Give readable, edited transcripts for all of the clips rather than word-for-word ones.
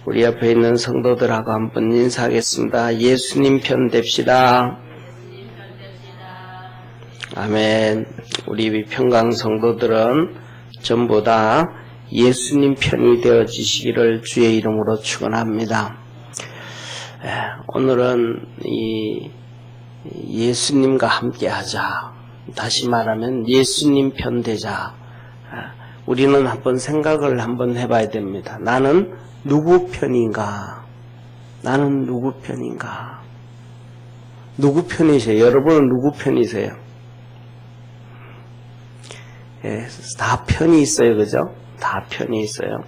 우리 옆에 있는 성도들하고 한번 인사하겠습니다. 예수님 편 됩시다. 아멘. 우리 평강 성도들은 전부 다 예수님 편이 되어지시기를 주의 이름으로 축원합니다. 오늘은 이 예수님과 함께 하자. 다시 말하면 예수님 편 되자. 우리는 한번 생각을 한번 해봐야 됩니다. 나는 누구 편인가? 나는 누구 편인가? 누구 편이세요? 여러분은 누구 편이세요? 다 편이 있어요, 그죠? 다 편이 있어요.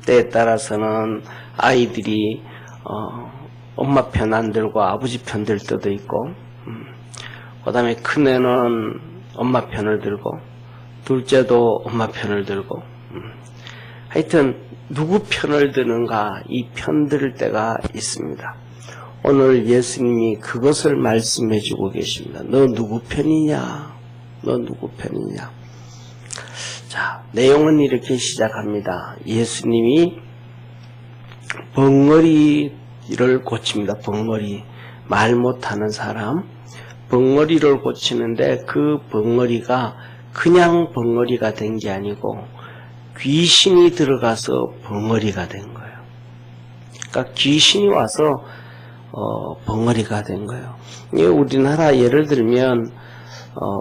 때에 따라서는 아이들이 엄마 편 안 들고 아버지 편 들 때도 있고, 그 다음에 큰애는 엄마 편을 들고, 둘째도 엄마 편을 들고, 하여튼 누구 편을 드는가 이 편 들을 때가 있습니다. 오늘 예수님이 그것을 말씀해 주고 계십니다. 너 누구 편이냐? 너 누구 편이냐? 자, 내용은 이렇게 시작합니다. 예수님이 벙어리를 고칩니다. 벙어리. 말 못하는 사람. 벙어리를 고치는데 그 벙어리가 그냥 벙어리가 된 게 아니고 귀신이 들어가서 벙어리가 된 거예요. 그러니까 귀신이 와서 벙어리가 된 거예요. 우리나라 예를 들면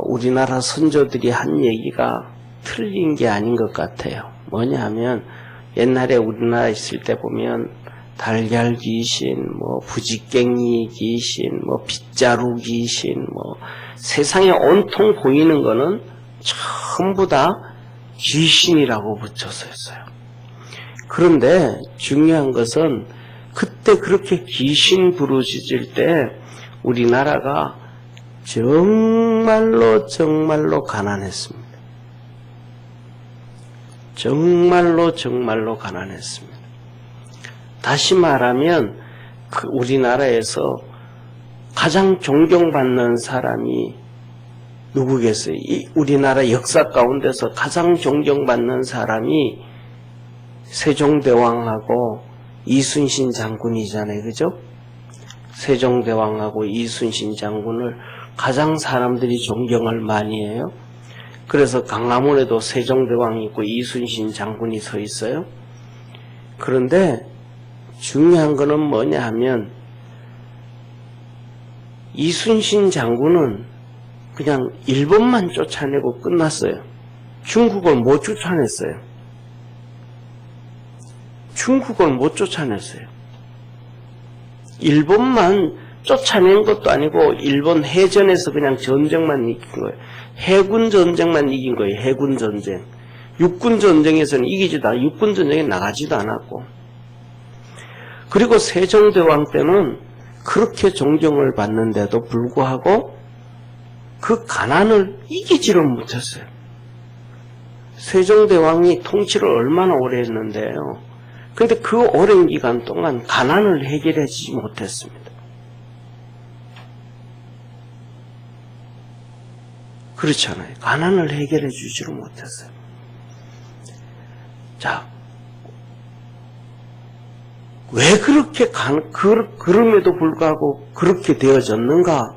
우리나라 선조들이 한 얘기가 틀린 게 아닌 것 같아요. 뭐냐 하면 옛날에 우리나라 있을 때 보면 달걀 귀신, 부지깽이 귀신, 빗자루 귀신, 세상에 온통 보이는 거는 전부 다 귀신이라고 붙여서 했어요. 그런데 중요한 것은 그때 그렇게 귀신 부르짖을 때 우리나라가 정말로 가난했습니다. 정말로 가난했습니다. 다시 말하면 우리나라에서 가장 존경받는 사람이 누구겠어요? 우리나라 역사 가운데서 가장 존경받는 사람이 세종대왕하고 이순신 장군이잖아요. 그죠? 세종대왕하고 이순신 장군을 가장 사람들이 존경을 많이 해요. 그래서 강화문에도 세종대왕이 있고 이순신 장군이 서 있어요. 그런데 중요한 거는 뭐냐 하면 이순신 장군은 그냥 일본만 쫓아내고 끝났어요. 중국을 못 쫓아냈어요. 중국을 못 쫓아냈어요. 일본만 쫓아낸 것도 아니고 일본 해전에서 그냥 전쟁만 이긴 거예요. 해군 전쟁만 이긴 거예요. 해군 전쟁. 육군 전쟁에서는 이기지도 않았고 육군 전쟁에 나가지도 않았고. 그리고 세종대왕 때는 그렇게 존경을 받는데도 불구하고 그 가난을 이기지를 못했어요. 세종대왕이 통치를 얼마나 오래 했는데요. 그런데 그 오랜 기간 동안 가난을 해결하지 못했습니다. 그렇잖아요. 가난을 해결해 주지를 못했어요. 자, 왜 그렇게 그럼에도 불구하고 그렇게 되어졌는가?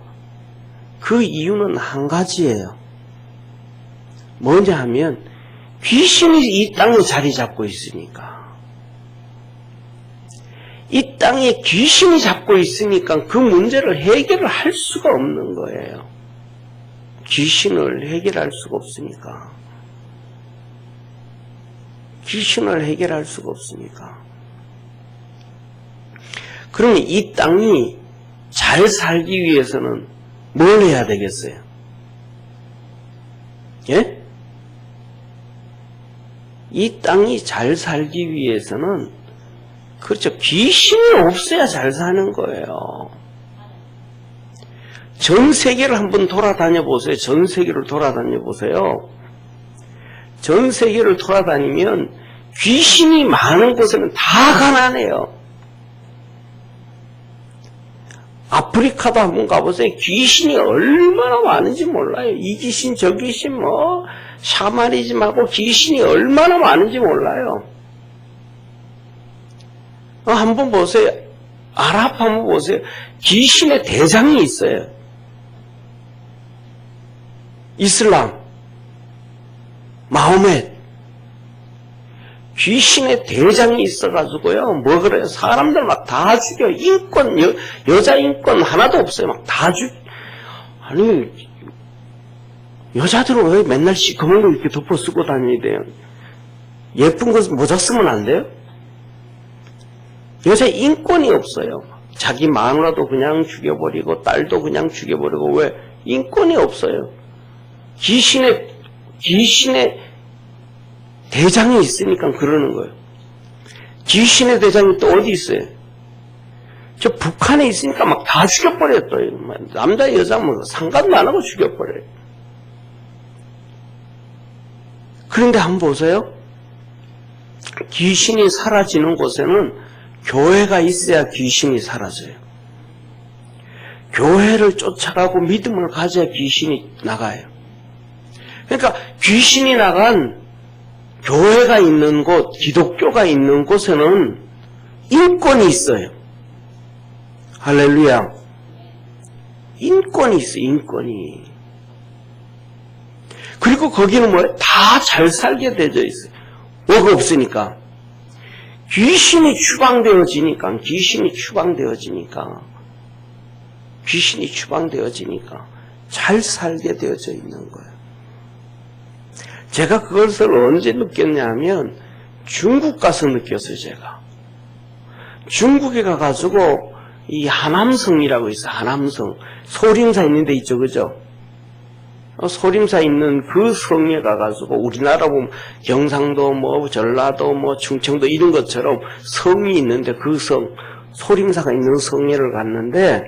그 이유는 한 가지예요. 뭐냐 하면 귀신이 이 땅에 자리 잡고 있으니까. 이 땅에 귀신이 잡고 있으니까 그 문제를 해결을 할 수가 없는 거예요. 귀신을 해결할 수가 없으니까. 귀신을 해결할 수가 없으니까. 그러면 이 땅이 잘 살기 위해서는 뭘 해야 되겠어요? 예? 이 땅이 잘 살기 위해서는 그렇죠. 귀신이 없어야 잘 사는 거예요. 전 세계를 한번 돌아다녀 보세요. 전 세계를 돌아다녀 보세요. 전 세계를 돌아다니면 귀신이 많은 곳에는 다 가난해요. 아프리카도 한번 가보세요. 귀신이 얼마나 많은지 몰라요. 이 귀신 저 귀신 샤머니즘하고 귀신이 얼마나 많은지 몰라요. 한번 보세요. 아랍 한번 보세요. 귀신의 대장이 있어요. 이슬람, 마호멧, 귀신의 대장이 있어가지고요. 뭐 그래요? 사람들 막 다 죽여. 인권, 여자 인권 하나도 없어요. 막 다 아니, 여자들은 왜 맨날 시커먼 거 이렇게 덮어 쓰고 다녀야 돼요? 예쁜 거 모자 쓰면 안 돼요? 여자 인권이 없어요. 자기 마누라도 그냥 죽여버리고 딸도 그냥 죽여버리고 왜? 인권이 없어요. 귀신의 대장이 있으니까 그러는 거예요. 귀신의 대장이 또 어디 있어요? 저 북한에 있으니까 막 다 죽여버렸어요. 남자 여자 뭐 상관도 안 하고 죽여버려요. 그런데 한번 보세요. 귀신이 사라지는 곳에는 교회가 있어야 귀신이 사라져요. 교회를 쫓아가고 믿음을 가져야 귀신이 나가요. 그러니까 귀신이 나간 교회가 있는 곳, 기독교가 있는 곳에는 인권이 있어요. 할렐루야. 인권이 있어요, 인권이. 그리고 거기는 뭐예요? 다 잘 살게 되어 있어요. 뭐가 없으니까. 귀신이 추방되어지니까 잘 살게 되어져 있는 거예요. 제가 그것을 언제 느꼈냐면 중국 가서 느꼈어요. 제가 중국에 가가지고 이 하남성이라고 있어요. 하남성 소림사 있는 데 있죠, 그죠? 소림사 있는 그 성에 가가지고 우리나라 보면 경상도 뭐 전라도 뭐 충청도 이런 것처럼 성이 있는데 그 성 소림사가 있는 성에를 갔는데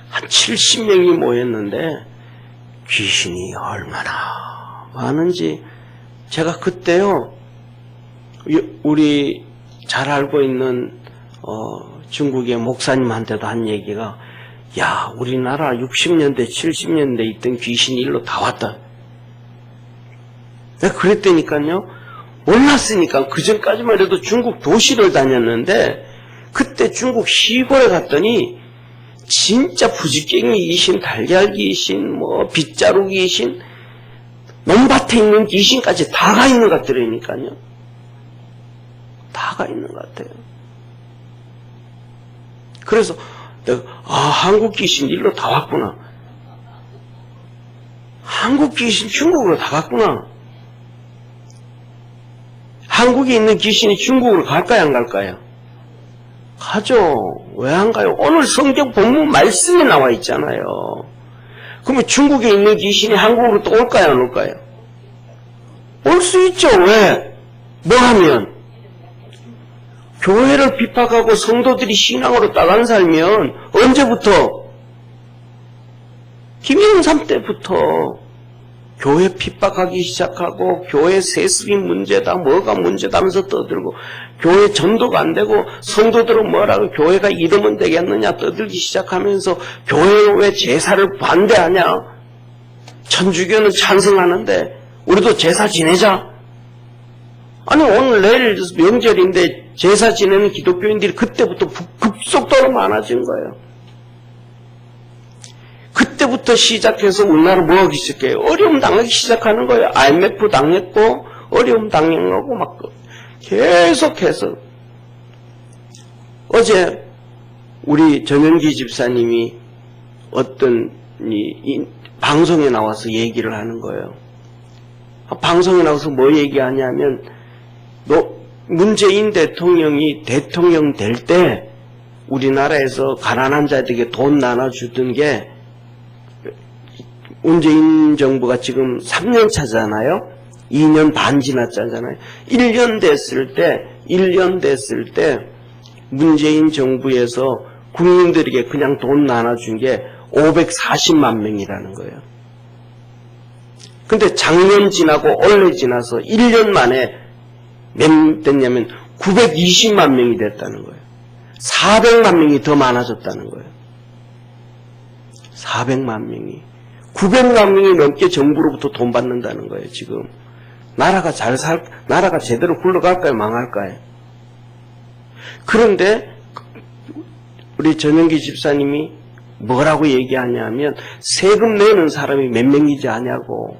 한 70명이 모였는데 귀신이 얼마나 많은지 제가 그때요 우리 잘 알고 있는 중국의 목사님한테도 한 얘기가 야 우리나라 60년대 70년대 있던 귀신이 일로 다 왔다. 내가 그랬다니까요. 몰랐으니까 그전까지만 해도 중국 도시를 다녔는데 그때 중국 시골에 갔더니 진짜 부지깽이 귀신, 달걀 귀신, 뭐 빗자루 귀신, 논밭에 있는 귀신까지 다 가 있는 것 같더라니까요. 다 가 있는 것 같아요. 그래서 내가 한국 귀신 일로 다 왔구나. 한국 귀신 중국으로 다 갔구나. 한국에 있는 귀신이 중국으로 갈까요, 안 갈까요? 가죠. 왜 안 가요? 오늘 성경 본문 말씀에 나와 있잖아요. 그러면 중국에 있는 귀신이 한국으로 또 올까요, 안 올까요? 올 수 있죠. 왜? 뭐 하면? 교회를 핍박하고 성도들이 신앙으로 따라간 살면 언제부터? 김영삼 때부터 교회 핍박하기 시작하고 교회 세습이 문제다 뭐가 문제다 하면서 떠들고 교회 전도가 안 되고 성도들은 뭐라고 교회가 이러면 되겠느냐 떠들기 시작하면서 교회는 왜 제사를 반대하냐? 천주교는 찬성하는데 우리도 제사 지내자. 아니 오늘 내일 명절인데 제사 지내는 기독교인들이 그때부터 급속도로 많아진 거예요. 그때부터 시작해서 우리나라 뭐 하기 시작해요? 어려움 당하기 시작하는 거예요. IMF 당했고 어려움 당하고 막 계속해서. 어제 우리 전현기 집사님이 어떤 방송에 나와서 얘기를 하는 거예요. 방송에 나와서 뭐 얘기하냐면 문재인 대통령이 대통령 될 때 우리나라에서 가난한 자들에게 돈 나눠주던 게 문재인 정부가 지금 3년 차잖아요. 2년 반 지났잖아요. 1년 됐을 때 문재인 정부에서 국민들에게 그냥 돈 나눠준 게 540만 명이라는 거예요. 근데 작년 지나고 올해 지나서 1년 만에 몇 됐냐면 920만 명이 됐다는 거예요. 400만 명이 더 많아졌다는 거예요. 400만 명이. 900만 명이 넘게 정부로부터 돈 받는다는 거예요, 지금. 나라가 제대로 굴러갈까요, 망할까요? 그런데 우리 전영기 집사님이 뭐라고 얘기하냐면 세금 내는 사람이 몇 명이지 아냐고.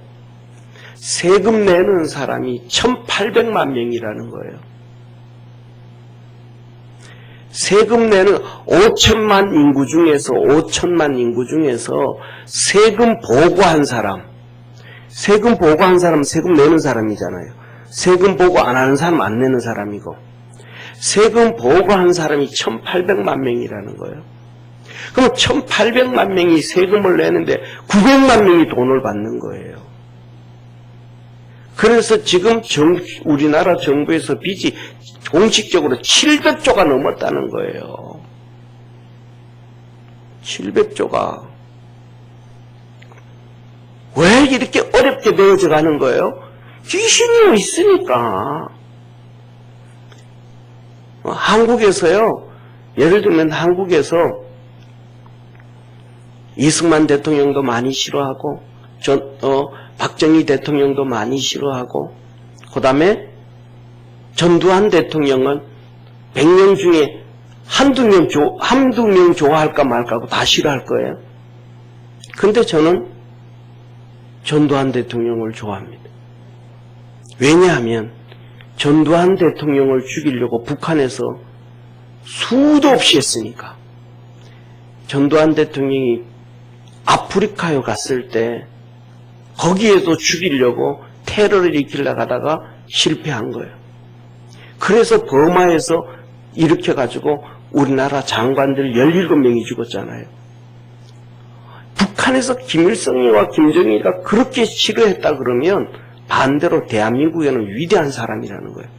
세금 내는 사람이 1800만 명이라는 거예요. 세금 내는 5천만 인구 중에서 세금 보고한 사람, 세금 내는 사람이잖아요. 세금 보고 안 하는 사람 안 내는 사람이고, 세금 보고한 사람이 1800만 명이라는 거예요. 그럼 1800만 명이 세금을 내는데 900만 명이 돈을 받는 거예요. 그래서 지금 우리나라 정부에서 빚이 공식적으로 700조가 넘었다는 거예요. 700조가. 왜 이렇게 어렵게 되어져 가는 거예요? 귀신이 있으니까. 한국에서요, 예를 들면 한국에서 이승만 대통령도 많이 싫어하고, 박정희 대통령도 많이 싫어하고, 그 다음에 전두환 대통령은 100명 중에 한두 명 좋아할까 말까 하고 다 싫어할 거예요. 근데 저는 전두환 대통령을 좋아합니다. 왜냐하면 전두환 대통령을 죽이려고 북한에서 수도 없이 했으니까. 전두환 대통령이 아프리카에 갔을 때 거기에도 죽이려고 테러를 일으키려고 하다가 실패한 거예요. 그래서 버마에서 일으켜가지고 우리나라 장관들 17명이 죽었잖아요. 북한에서 김일성이와 김정일이가 그렇게 싫어했다 그러면 반대로 대한민국에는 위대한 사람이라는 거예요.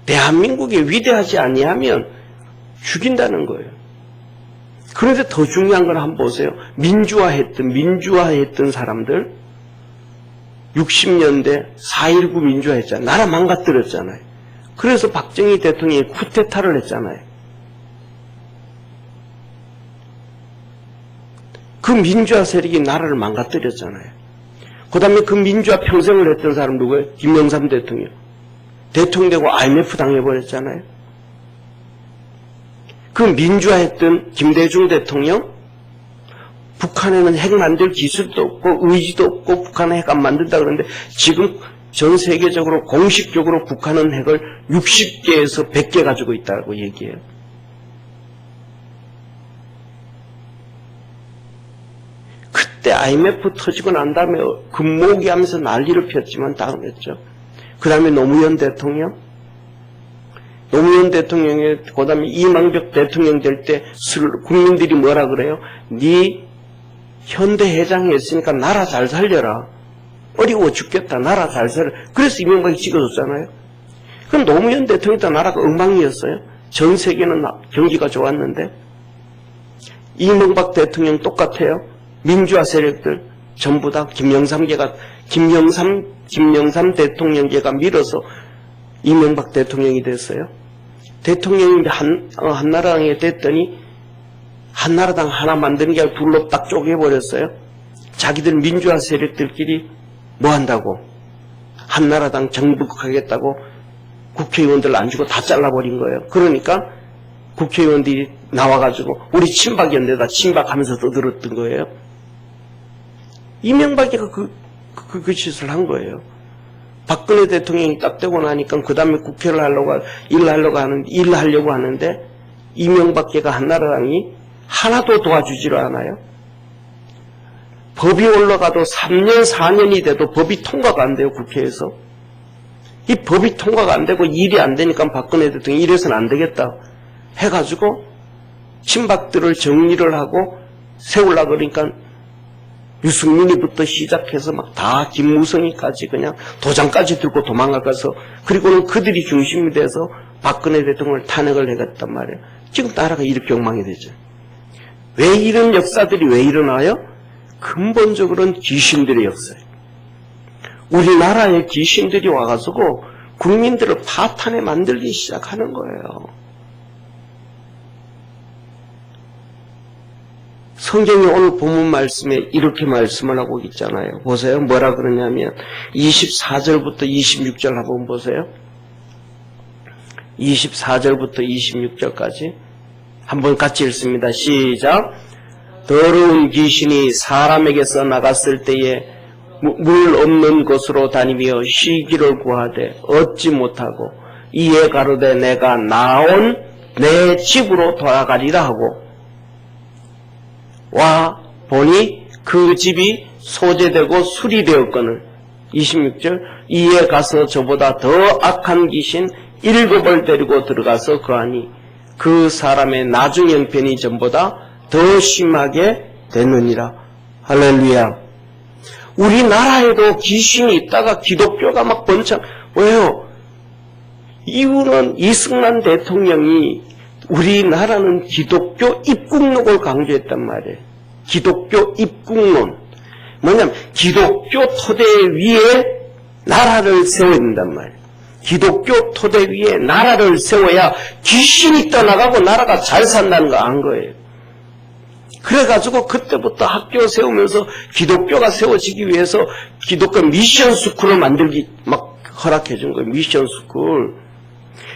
대한민국이 위대하지 아니하면 죽인다는 거예요. 그런데 더 중요한 걸 한번 보세요. 민주화했던 사람들 60년대 4.19 민주화했잖아요. 나라 망가뜨렸잖아요. 그래서 박정희 대통령이 쿠데타를 했잖아요. 그 민주화 세력이 나라를 망가뜨렸잖아요. 그 다음에 그 민주화 평생을 했던 사람 누구예요? 김영삼 대통령. 대통령 되고 IMF 당해버렸잖아요. 그 민주화했던 김대중 대통령, 북한에는 핵 만들 기술도 없고 의지도 없고 북한은 핵 안 만든다 그러는데 지금 전 세계적으로 공식적으로 북한은 핵을 60개에서 100개 가지고 있다고 얘기해요. 그때 IMF 터지고 난 다음에 금모으기 하면서 난리를 폈지만 당했죠. 그 다음에 노무현 대통령이 그 다음에 이명박 대통령 될 때 국민들이 뭐라 그래요? 네 현대회장이 했으니까 나라 잘 살려라. 어려워 죽겠다. 나라 잘 살려. 그래서 이명박이 찍어줬잖아요. 그럼 노무현 대통령 때 나라가 엉망이었어요. 전 세계는 경기가 좋았는데. 이명박 대통령 똑같아요. 민주화 세력들 전부 다 김영삼 대통령계가 밀어서 이명박 대통령이 됐어요. 대통령이 한나라당에 됐더니 한나라당 하나 만드는 게 아니라 둘로 딱 쪼개버렸어요. 자기들 민주화 세력들끼리 뭐 한다고? 한나라당 정복하겠다고 국회의원들 안 주고 다 잘라버린 거예요. 그러니까 국회의원들이 나와가지고 우리 친박연대다 친박하면서 떠들었던 거예요. 이명박이가 그 짓을 한 거예요. 박근혜 대통령이 딱 되고 나니까 그 다음에 국회를 일하려고 하는데 이명박계가 한나라당이 하나도 도와주지를 않아요. 법이 올라가도 3년 4년이 돼도 법이 통과가 안 돼요. 국회에서. 이 법이 통과가 안 되고 일이 안 되니까 박근혜 대통령이 이래서는 안 되겠다 해가지고 친박들을 정리를 하고 세우려고 그러니까 유승민이부터 시작해서 막 다 김무성이까지 그냥 도장까지 들고 도망가서 그리고는 그들이 중심이 돼서 박근혜 대통령을 탄핵을 해갔단 말이에요. 지금 나라가 이렇게 엉망이 되죠. 왜 이런 역사들이 왜 일어나요? 근본적으로는 귀신들의 역사예요. 우리나라에 귀신들이 와가지고 국민들을 파탄에 만들기 시작하는 거예요. 성경이 오늘 본문 말씀에 이렇게 말씀을 하고 있잖아요. 보세요. 뭐라 그러냐면 24절부터 26절 한번 보세요. 24절부터 26절까지 한번 같이 읽습니다. 시작. 더러운 귀신이 사람에게서 나갔을 때에 물 없는 곳으로 다니며 쉬기를 구하되 얻지 못하고 이에 가로되 내가 나온 내 집으로 돌아가리라 하고 와 보니 그 집이 소재되고 수리되었거늘 26절 이에 가서 저보다 더 악한 귀신 7을 데리고 들어가서 거하니 그 사람의 나중 형편이 전보다 더 심하게 되느니라. 할렐루야. 우리나라에도 귀신이 있다가 기독교가 막 번창. 왜요? 이유는 이승만 대통령이 우리나라는 기독교 입국론을 강조했단 말이에요. 기독교 입국론. 뭐냐면 기독교 토대 위에 나라를 세워야 된단 말이에요. 기독교 토대 위에 나라를 세워야 귀신이 떠나가고 나라가 잘 산다는 거 안 거예요. 그래가지고 그때부터 학교 세우면서 기독교가 세워지기 위해서 기독교 미션 스쿨을 만들기 막 허락해 준 거예요. 미션 스쿨.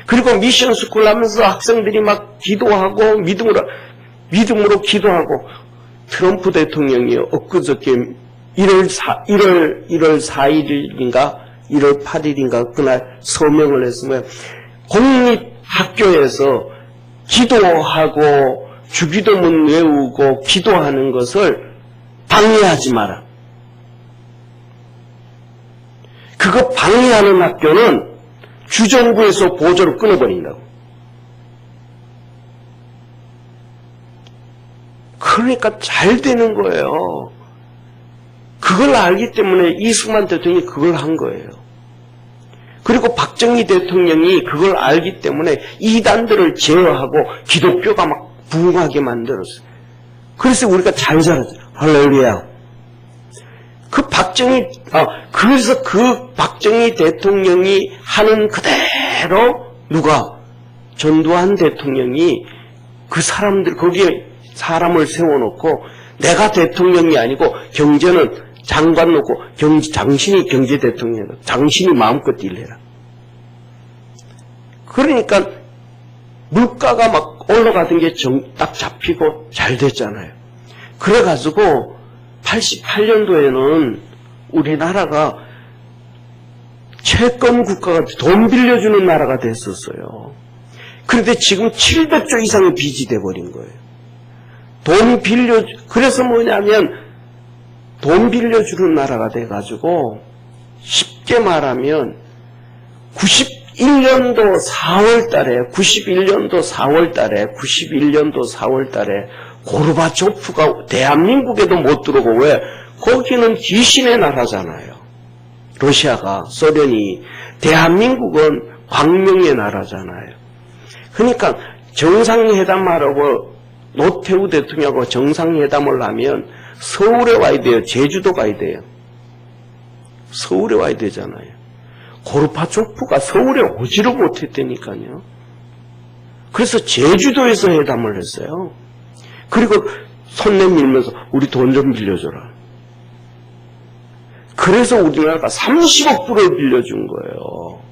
그리고 미션 스쿨 하면서 학생들이 막 기도하고 믿음으로 기도하고 트럼프 대통령이 엊그저께 1월 4일인가 1월 8일인가 그날 서명을 했으면 공립학교에서 기도하고 주기도문 외우고 기도하는 것을 방해하지 마라. 그거 방해하는 학교는 주정부에서 보조를 끊어버린다고. 그러니까 잘 되는 거예요. 그걸 알기 때문에 이승만 대통령이 그걸 한 거예요. 그리고 박정희 대통령이 그걸 알기 때문에 이단들을 제어하고 기독교가 막 부흥하게 만들었어요. 그래서 우리가 잘 살았어요. 할렐루야. 그래서 그 박정희 대통령이 하는 그대로 누가? 전두환 대통령이 그 사람들, 거기에 사람을 세워놓고 내가 대통령이 아니고 경제는 장관 놓고 당신이 경제 대통령이다. 당신이 마음껏 일해라. 그러니까 물가가 막 올라가던 게 딱 잡히고 잘 됐잖아요. 그래가지고 88년도에는 우리나라가 채권 국가가 돈 빌려주는 나라가 됐었어요. 그런데 지금 700조 이상의 빚이 돼버린 거예요. 그래서 뭐냐면 돈 빌려주는 나라가 돼가지고 쉽게 말하면 91년도 4월 달에 고르바초프가 대한민국에도 못 들어오고 왜? 거기는 귀신의 나라잖아요. 러시아가, 소련이. 대한민국은 광명의 나라잖아요. 그러니까 정상회담하라고 노태우 대통령하고 정상회담을 하면 서울에 와야 돼요. 제주도 가야 돼요. 서울에 와야 되잖아요. 고르바초프가 서울에 오지를 못했다니까요. 그래서 제주도에서 회담을 했어요. 그리고 손 내밀면서 우리 돈 좀 빌려줘라. 그래서 우리나라가 30억 불을 빌려준 거예요.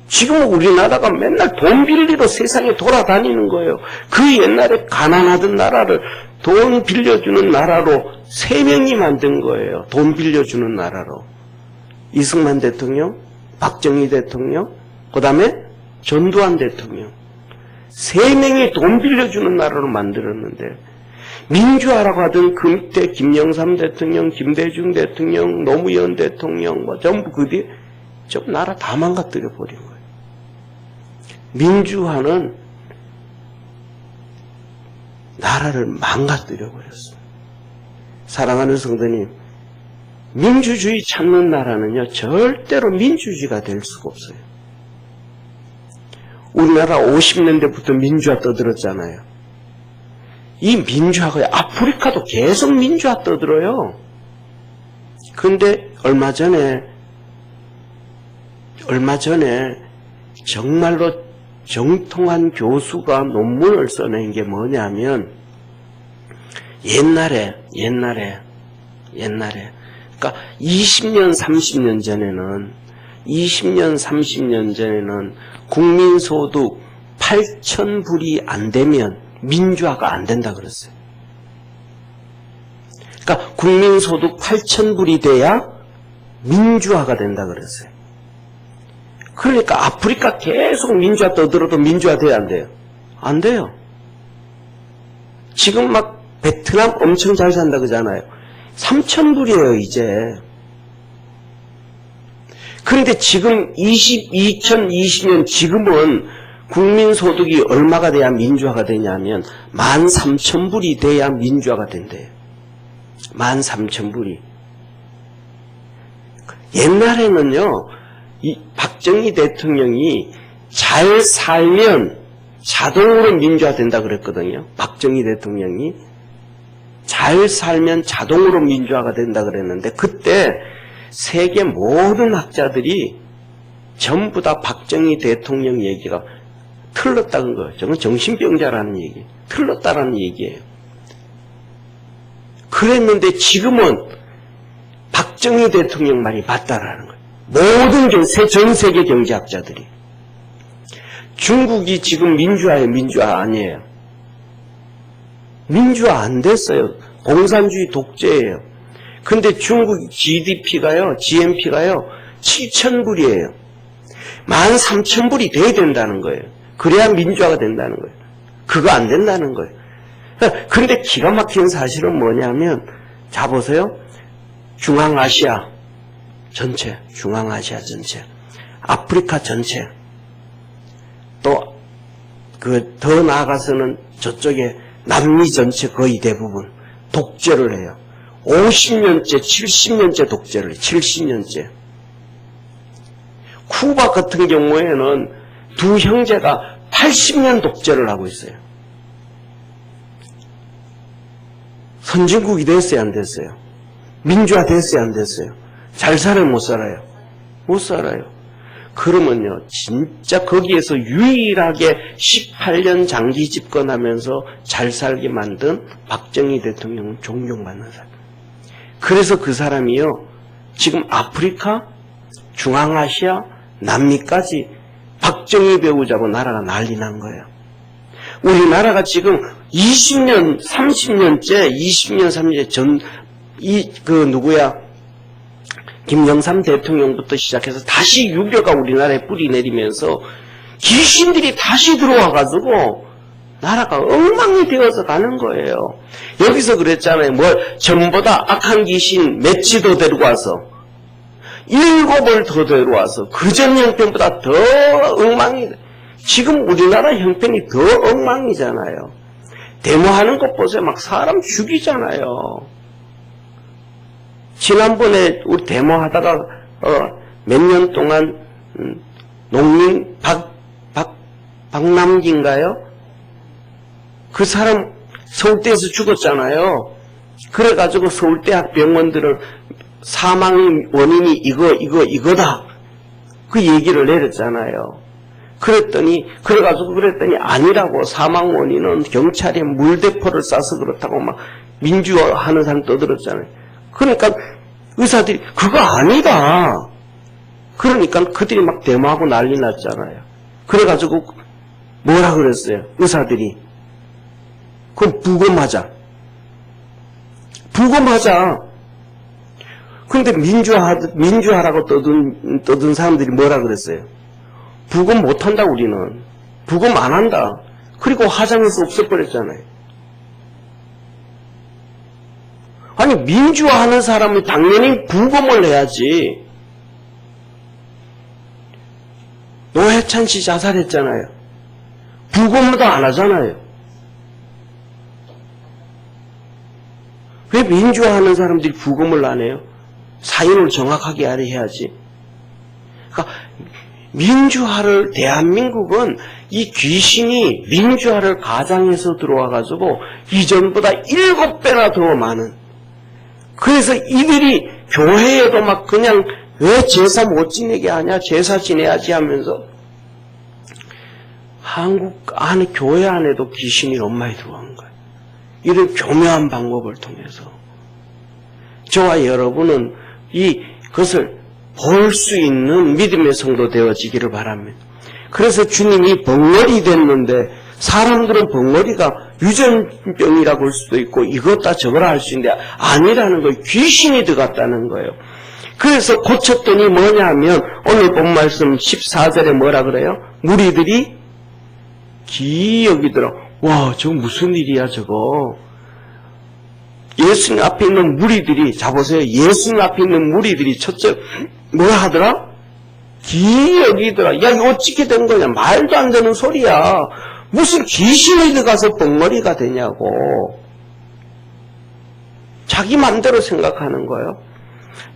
지금 우리나라가 맨날 돈 빌리러 세상에 돌아다니는 거예요. 그 옛날에 가난하던 나라를 돈 빌려주는 나라로 3명이 만든 거예요. 돈 빌려주는 나라로. 이승만 대통령, 박정희 대통령, 그 다음에 전두환 대통령. 3명이 돈 빌려주는 나라로 만들었는데 민주화라고 하던 그 밑에 김영삼 대통령, 김대중 대통령, 노무현 대통령 뭐 전부 그 뒤에 좀 나라 다 망가뜨려 버린 거예요. 민주화는 나라를 망가뜨려 버렸어요. 사랑하는 성도님, 민주주의 찾는 나라는요 절대로 민주주의가 될 수가 없어요. 우리나라 50년대부터 민주화 떠들었잖아요. 이 민주화가 아프리카도 계속 민주화 떠들어요. 그런데 얼마 전에 정말로 정통한 교수가 논문을 써낸 게 뭐냐면 옛날에 그러니까 20년 30년 전에는 20년, 30년 전에는 국민소득 8,000불이 안 되면 민주화가 안 된다 그랬어요. 그러니까 국민소득 8,000불이 돼야 민주화가 된다 그랬어요. 그러니까 아프리카 계속 민주화 떠들어도 민주화 돼야 안 돼요? 안 돼요. 지금 막 베트남 엄청 잘 산다 그러잖아요. 3,000불이에요 이제. 그런데 지금 2020년 지금은 국민소득이 얼마가 돼야 민주화가 되냐면 13,000불이 돼야 민주화가 된대요. 13,000불이. 옛날에는요, 이 박정희 대통령이 잘 살면 자동으로 민주화된다 그랬거든요. 박정희 대통령이 잘 살면 자동으로 민주화가 된다 그랬는데 그때 세계 모든 학자들이 전부 다 박정희 대통령 얘기가 틀렸다는 거예요. 저건 정신병자라는 얘기, 틀렸다라는 얘기예요. 그랬는데 지금은 박정희 대통령 말이 맞다라는 거예요. 모든 전 세계 경제학자들이. 중국이 지금 민주화예요, 민주화 아니에요? 민주화 안 됐어요. 공산주의 독재예요. 근데 중국 GDP가요, GNP가요, 7,000불이에요. 13,000불이 돼야 된다는 거예요. 그래야 민주화가 된다는 거예요. 그거 안 된다는 거예요. 그런데 기가 막힌 사실은 뭐냐면, 자 보세요. 중앙아시아 전체, 중앙아시아 전체, 아프리카 전체, 또 더 나아가서는 저쪽에 남미 전체 거의 대부분 독재를 해요. 50년째, 70년째 독재를 해요. 70년째. 쿠바 같은 경우에는 두 형제가 80년 독재를 하고 있어요. 선진국이 됐어요, 안 됐어요? 민주화 됐어요, 안 됐어요? 잘 살아요, 못 살아요? 못 살아요. 그러면요, 진짜 거기에서 유일하게 18년 장기 집권하면서 잘 살게 만든 박정희 대통령은 존경받는 사람. 그래서 그 사람이요, 지금 아프리카, 중앙아시아, 남미까지 박정희 배우자고 나라가 난리 난 거예요. 우리나라가 지금 20년, 30년째, 20년, 30년 누구야? 김영삼 대통령부터 시작해서 다시 유교가 우리나라에 뿌리 내리면서 귀신들이 다시 들어와가지고 나라가 엉망이 되어서 가는 거예요. 여기서 그랬잖아요. 전보다 악한 귀신 몇치도 데리고 와서 7을 더 데려와서 그전 형편보다 더 엉망이, 지금 우리나라 형편이 더 엉망이잖아요. 데모하는 것 보세요. 막 사람 죽이잖아요. 지난번에 우리 데모하다가 몇 년 동안 농민 박남기인가요? 그 사람 서울대에서 죽었잖아요. 그래가지고 서울대학 병원들은 사망 원인이 이거다. 그 얘기를 내렸잖아요. 그랬더니 아니라고, 사망 원인은 경찰이 물대포를 쏴서 그렇다고 막 민주화하는 사람 떠들었잖아요. 그러니까 의사들이 그거 아니다. 그러니까 그들이 막 데모하고 난리 났잖아요. 그래가지고 뭐라 그랬어요? 의사들이. 그럼 부검하자. 그런데 민주화라고 떠든 사람들이 뭐라 그랬어요? 부검 못한다 우리는. 부검 안 한다. 그리고 화장에서 없애버렸잖아요. 아니, 민주화하는 사람은 당연히 부검을 해야지. 노회찬 씨 자살했잖아요. 부검도 안 하잖아요. 왜 민주화하는 사람들이 부검을 안 해요? 사인을 정확하게 해야지. 그러니까 민주화를, 대한민국은 이 귀신이 민주화를 가장해서 들어와가지고 이전보다 7배나 더 많은, 그래서 이들이 교회에도 막 그냥 왜 제사 못 지내게 하냐, 제사 지내야지 하면서 한국 안에, 교회 안에도 귀신이 너무 많이 들어온 거예요. 이런 교묘한 방법을 통해서. 저와 여러분은 그것을 볼 수 있는 믿음의 성도 되어지기를 바랍니다. 그래서 주님이 벙어리 됐는데 사람들은 벙어리가 유전병이라고 할 수도 있고 이것다 저거라 할 수 있는데 아니라는 거예요. 귀신이 들어갔다는 거예요. 그래서 고쳤더니 뭐냐 하면 오늘 본 말씀 14절에 뭐라 그래요? 무리들이 기이 여기더라. 와, 저거 무슨 일이야 저거. 예수님 앞에 있는 무리들이, 자보세요. 예수님 앞에 있는 무리들이 첫째 뭐라 하더라? 기이 여기더라. 야, 이거 어떻게 된 거냐. 말도 안 되는 소리야. 무슨 귀신이 들어가서 벙어리가 되냐고. 자기 맘대로 생각하는 거예요.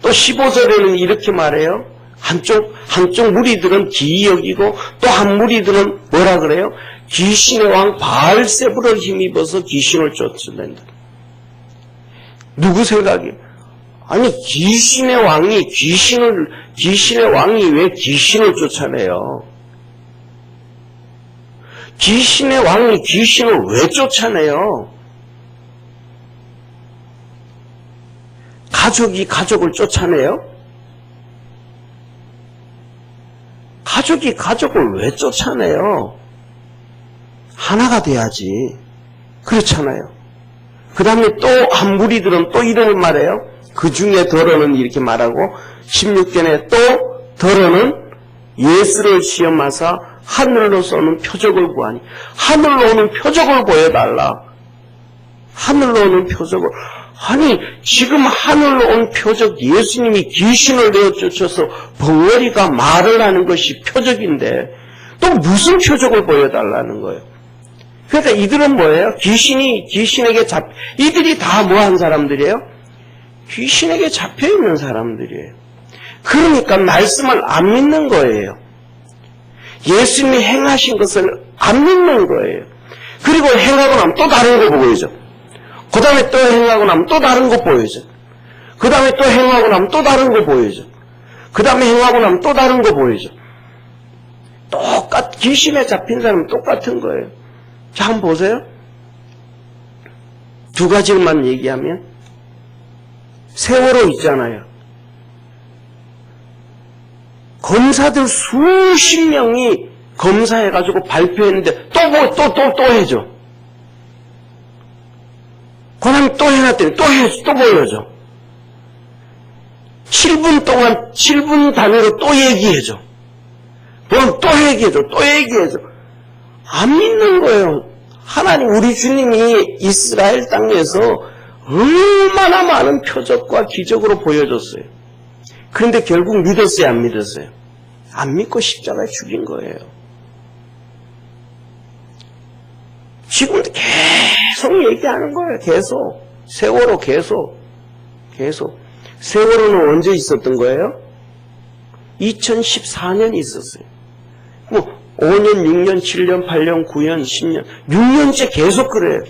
또 15절에는 이렇게 말해요. 한쪽 무리들은 기이 여기고 또 한 무리들은 뭐라 그래요? 귀신의 왕 바알세불을 힘입어서 귀신을 쫓아낸다. 누구 생각이? 아니 귀신의 왕이 왜 귀신을 쫓아내요? 귀신의 왕이 귀신을 왜 쫓아내요? 가족이 가족을 쫓아내요? 가족이 가족을 왜 쫓아내요? 하나가 돼야지. 그렇잖아요. 그 다음에 또 한 무리들은 또 이런 말해요. 그 중에 더러는 이렇게 말하고 16절에 또 더러는 예수를 시험하사 하늘로서 오는 표적을 구하니 하늘로 오는 표적을 보여달라. 하늘로 오는 표적을. 아니 지금 하늘로 온 표적, 예수님이 귀신을 내어 쫓아서 벙어리가 말을 하는 것이 표적인데 또 무슨 표적을 보여달라는 거예요. 그러니까 이들은 뭐예요? 귀신에게 이들이 다 뭐한 사람들이에요? 귀신에게 잡혀있는 사람들이에요. 그러니까 말씀을 안 믿는 거예요. 예수님이 행하신 것을 안 믿는 거예요. 그리고 행하고 나면 또 다른 거 보여줘. 그 다음에 또 행하고 나면 또 다른 거 보여줘. 그 다음에 또 행하고 나면 또 다른 거 보여줘. 그 다음에 행하고 나면 또 다른 거 보여줘. 귀신에 잡힌 사람은 똑같은 거예요. 자, 한번 보세요. 두 가지만 얘기하면, 세월호 있잖아요. 검사들 수십 명이 검사해가지고 발표했는데, 또 해줘. 그 다음에 또 해놨더니 또 보여줘. 7분 동안 7분 단위로 또 얘기해줘. 그럼 또 얘기해줘. 안 믿는 거예요. 하나님, 우리 주님이 이스라엘 땅에서 얼마나 많은 표적과 기적으로 보여줬어요. 그런데 결국 믿었어요, 안 믿었어요? 안 믿고 십자가에 죽인 거예요. 지금도 계속 얘기하는 거예요. 계속. 세월호 계속. 세월호는 언제 있었던 거예요? 2014년 있었어요. 뭐 5년, 6년, 7년, 8년, 9년, 10년, 6년째 계속 그래요.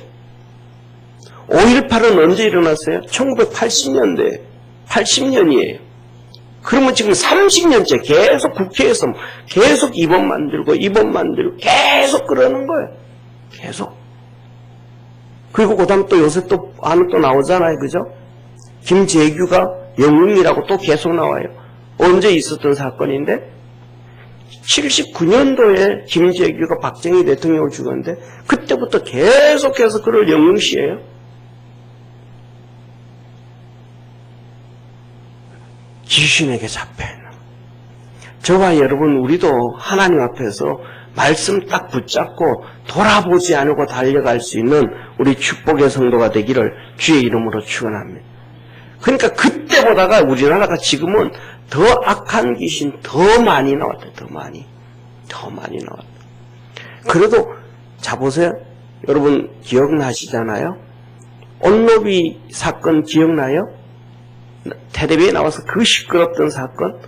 5.18은 언제 일어났어요? 1980년대, 80년이에요. 그러면 지금 30년째 계속 국회에서 계속 이번 만들고 계속 그러는 거예요. 계속. 그리고 그 다음 또 요새 또 나오잖아요. 그죠? 김재규가 영웅이라고 또 계속 나와요. 언제 있었던 사건인데? 79년도에 김재규가 박정희 대통령을 죽였는데 그때부터 계속해서 그를 영웅시해요. 귀신에게 잡혀있는. 저와 여러분, 우리도 하나님 앞에서 말씀 딱 붙잡고 돌아보지 않고 달려갈 수 있는 우리 축복의 성도가 되기를 주의 이름으로 축원합니다. 그러니까 그때보다가 우리나라가 지금은 더 악한 귀신 더 많이 나왔다. 더 많이 나왔다. 그래도 자보세요. 여러분 기억나시잖아요? 온로비 사건 기억나요? 텔레비에 나와서 그 시끄럽던 사건.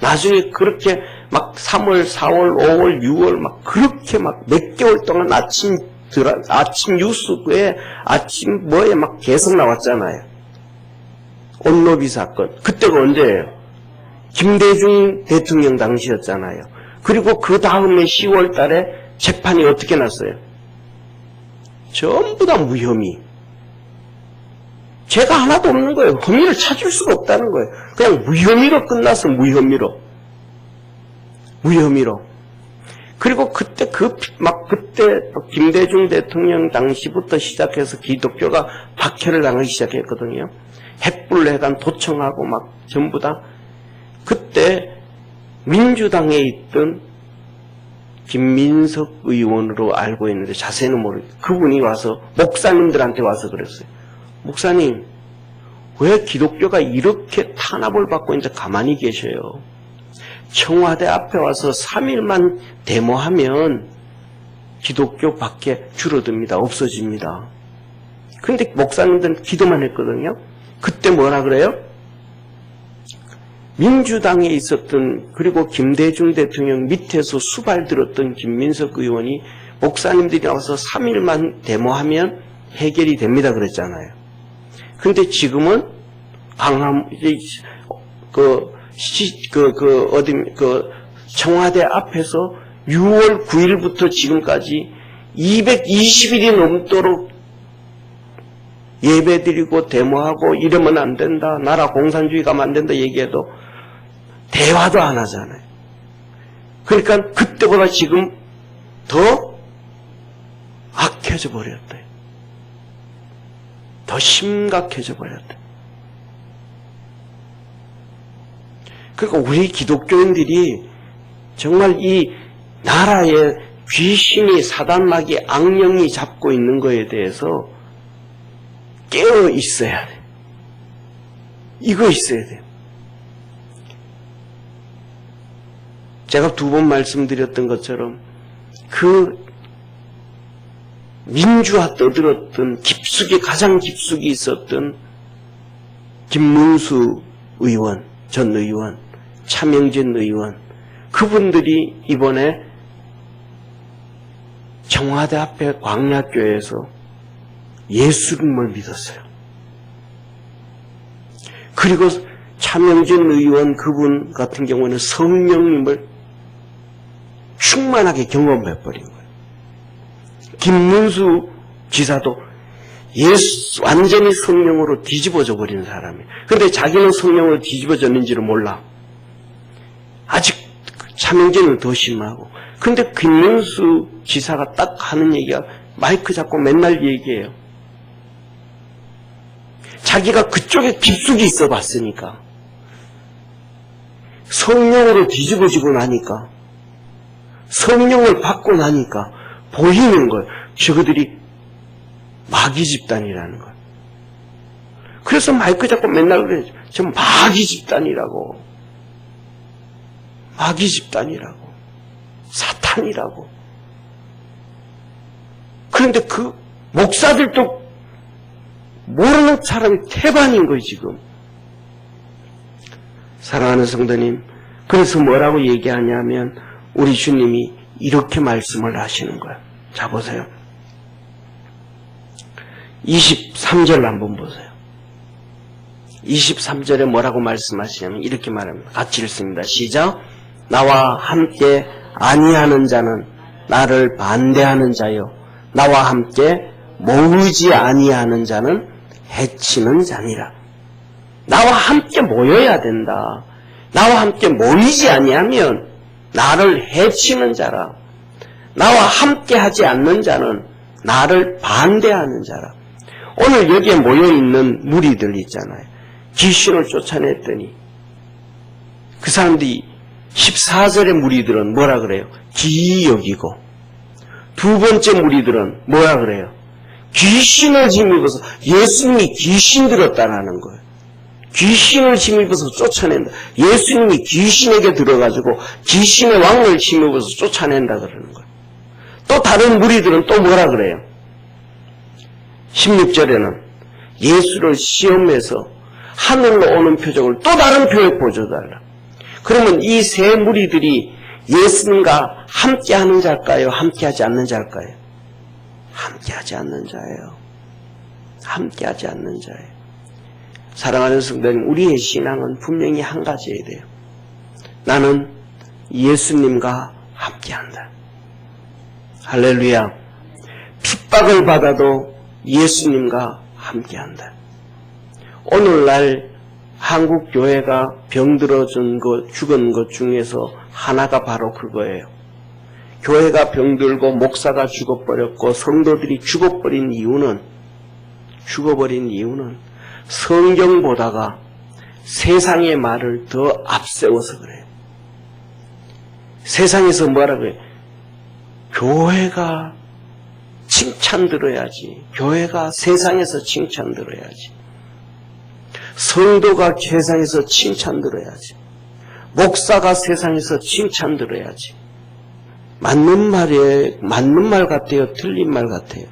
나중에 그렇게 막 3월, 4월, 5월, 6월 막 그렇게 막 몇 개월 동안 아침 뉴스에 아침 뭐에 막 계속 나왔잖아요. 온로비 사건. 그때가 언제예요? 김대중 대통령 당시였잖아요. 그리고 그 다음에 10월 달에 재판이 어떻게 났어요? 전부 다 무혐의. 죄가 하나도 없는 거예요. 혐의를 찾을 수가 없다는 거예요. 그냥 무혐의로 끝나서 무혐의로. 그리고 그때 김대중 대통령 당시부터 시작해서 기독교가 박해를 당하기 시작했거든요. 핵불내간 도청하고 막 전부 다. 그때 민주당에 있던 김민석 의원으로 알고 있는데 자세는 모르겠어요. 그분이 와서 목사님들한테 와서 그랬어요. 목사님, 왜 기독교가 이렇게 탄압을 받고 이제 가만히 계셔요? 청와대 앞에 와서 3일만 데모하면 기독교 밖에 줄어듭니다. 없어집니다. 그런데 목사님들은 기도만 했거든요. 그때 뭐라 그래요? 민주당에 있었던, 그리고 김대중 대통령 밑에서 수발들었던 김민석 의원이 목사님들이 나와서 3일만 데모하면 해결이 됩니다. 그랬잖아요. 근데 지금은 청와대 앞에서 6월 9일부터 지금까지 220일이 넘도록 예배드리고 데모하고 이러면 안 된다, 나라 공산주의 가면 안 된다 얘기해도 대화도 안 하잖아요. 그러니까 그때보다 지금 더 악해져 버렸대. 더 심각해져 버렸대. 그러니까 우리 기독교인들이 정말 이 나라에 귀신이, 사단마귀, 악령이 잡고 있는 거에 대해서 깨어 있어야 돼. 이거 있어야 돼요. 제가 2번 말씀드렸던 것처럼 그 민주화 떠들었던 가장 깊숙이 있었던 김문수 의원, 전 의원, 차명진 의원, 그분들이 이번에 청와대 앞에 광야교회에서 예수님을 믿었어요. 그리고 차명진 의원 그분 같은 경우는 성령님을 충만하게 경험해버린 거예요. 김문수 지사도 완전히 성령으로 뒤집어져 버린 사람이에요. 그런데 자기는 성령으로 뒤집어졌는지를 몰라. 아직 차명진은 더 심하고. 근데 김문수 지사가 딱 하는 얘기가 마이크 잡고 맨날 얘기해요. 자기가 그쪽에 깊숙이 있어 봤으니까. 성령으로 뒤집어지고 나니까, 성령을 받고 나니까 보이는 거예요. 저그들이 마귀 집단이라는 거예요. 그래서 마이크 잡고 맨날 그래요. 저 마귀 집단이라고. 마귀 집단이라고. 사탄이라고. 그런데 그 목사들도 모르는 사람이 태반인 거예요, 지금. 사랑하는 성도님, 그래서 뭐라고 얘기하냐면 우리 주님이 이렇게 말씀을 하시는 거예요. 자, 보세요. 23절 한번 보세요. 23절에 뭐라고 말씀하시냐면 이렇게 말합니다. 같이 읽습니다. 시작. 나와 함께 아니하는 자는 나를 반대하는 자요, 나와 함께 모으지 아니하는 자는 해치는 자니라. 나와 함께 모여야 된다. 나와 함께 모이지 아니하면 나를 해치는 자라. 나와 함께 하지 않는 자는 나를 반대하는 자라. 오늘 여기에 모여있는 무리들 있잖아요. 귀신을 쫓아냈더니 그 사람들이 14절의 무리들은 뭐라 그래요? 기이 여기고, 두 번째 무리들은 뭐라 그래요? 귀신을 힘입어서, 예수님이 귀신 들었다라는 거예요. 귀신을 힘입어서 쫓아낸다. 예수님이 귀신에게 들어가지고 귀신의 왕을 힘입어서 쫓아낸다 그러는 거예요. 또 다른 무리들은 또 뭐라 그래요? 16절에는 예수를 시험해서 하늘로 오는 표적을 또 다른 표적 보여달라. 그러면 이 세 무리들이 예수님과 함께하는 자일까요? 함께하지 않는 자일까요? 함께하지 않는 자예요. 함께하지 않는 자예요. 사랑하는 성도님, 우리의 신앙은 분명히 한 가지여야 돼요. 나는 예수님과 함께한다. 할렐루야. 핍박을 받아도 예수님과 함께한다. 오늘날 한국 교회가 병들어 죽은 것 중에서 하나가 바로 그거예요. 교회가 병들고 목사가 죽어버렸고 성도들이 죽어버린 이유는 성경보다가 세상의 말을 더 앞세워서 그래요. 세상에서 뭐라고 해요? 교회가 칭찬 들어야지. 교회가 세상에서 칭찬 들어야지. 성도가 세상에서 칭찬 들어야지. 목사가 세상에서 칭찬 들어야지. 맞는 말 같아요? 틀린 말 같아요?